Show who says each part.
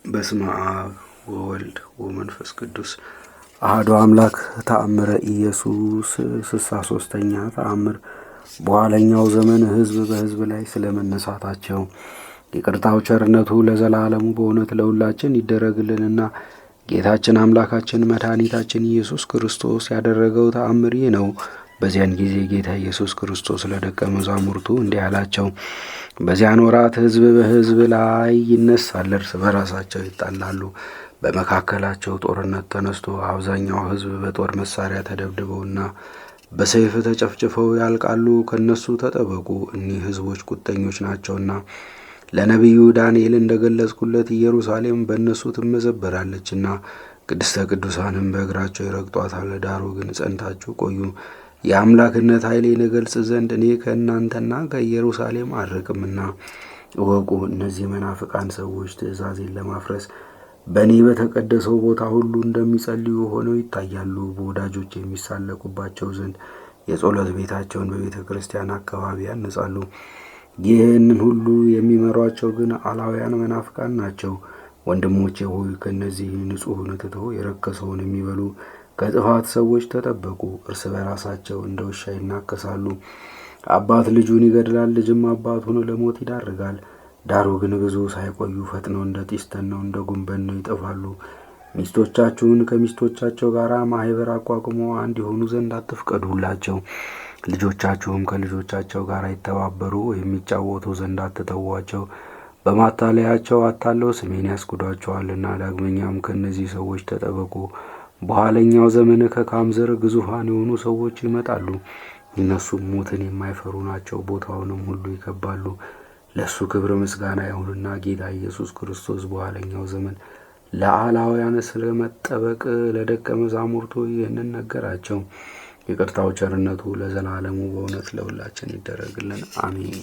Speaker 1: በስመ አብ ወወልድ ወመንፈስ ቅዱስ አሐዱ አምላክ። ተአምረ ኢየሱስ 63ኛ ተአምር። በኋለኛው ዘመን ሕዝብ በሕዝብ ላይ ስለመነሳታቸው ይቅርታው ቸርነቱ ለዘላለሙ በእውነት ለሁላችን ይደረግልንና ጌታችን አምላካችን መድኃኒታችን ኢየሱስ ክርስቶስ ያደረገው ተአምር ይህ ነው። በዚያን ጊዜ ጌታ ኢየሱስ ክርስቶስ ለደቀ መዛሙርቱ እንዲህ አላቸው። በዚያን ወራት ሕዝብ በሕዝብ ላይ ይነሳል፣ እርስ በራሳቸው ይጣላሉ። በመካከላቸው ጦርነት ተነስቶ አብዛኛው ሕዝብ በጦር መሳሪያ ተደብድበውና በሰይፍ ተጨፍጭፈው ያልቃሉ። ከእነሱ ተጠበቁ፣ እኒህ ሕዝቦች ቁጠኞች ናቸውና። ለነቢዩ ዳንኤል እንደገለጽኩለት ኢየሩሳሌም በእነሱ ትመዘበራለችና ቅድስተ ቅዱሳንም በእግራቸው ይረግጧታል። ዳሩ ግን ጸንታችሁ ቆዩ፣ የአምላክነት ኃይሌን እገልጽ ዘንድ እኔ ከእናንተና ከኢየሩሳሌም አልርቅምና እወቁ። እነዚህ መናፍቃን ሰዎች ትእዛዜን ለማፍረስ በእኔ በተቀደሰው ቦታ ሁሉ እንደሚጸልዩ ሆነው ይታያሉ። በወዳጆች የሚሳለቁባቸው ዘንድ የጸሎት ቤታቸውን በቤተ ክርስቲያን አካባቢ ያነጻሉ። ይህንን ሁሉ የሚመሯቸው ግን አላውያን መናፍቃን ናቸው። ወንድሞቼ ሆይ ከእነዚህ ንጹሕን ትተው የረከሰውን የሚበሉ ከጥፋት ሰዎች ተጠበቁ። እርስ በራሳቸው እንደ ውሻ ይናከሳሉ። አባት ልጁን ይገድላል፣ ልጅም አባቱን ለሞት ይዳርጋል። ዳሩ ግን ብዙ ሳይቆዩ ፈጥነው እንደ ጢስ ተነው እንደ ጉንበን ነው ይጠፋሉ። ሚስቶቻችሁን ከሚስቶቻቸው ጋር ማህበር አቋቁሞ አንድ የሆኑ ዘንድ አትፍቀዱላቸው። ልጆቻችሁም ከልጆቻቸው ጋር ይተባበሩ ወይም ይጫወቱ ዘንድ አትተዋቸው። በማታለያቸው አታለው ስሜን ያስኩዷቸዋልና። ዳግመኛም ከእነዚህ ሰዎች ተጠበቁ። በኋለኛው ዘመን ከካም ዘር ግዙፋን የሆኑ ሰዎች ይመጣሉ። እነሱም ሞትን የማይፈሩ ናቸው። ቦታውንም ሁሉ ይከባሉ። ለእሱ ክብር ምስጋና ይሁንና ጌታ ኢየሱስ ክርስቶስ በኋለኛው ዘመን ለአላውያን ስለመጠበቅ ለደቀ መዛሙርቱ ይህንን ነገራቸው። ይቅርታው ቸርነቱ ለዘላለሙ በእውነት ለሁላችን ይደረግልን፣ አሜን።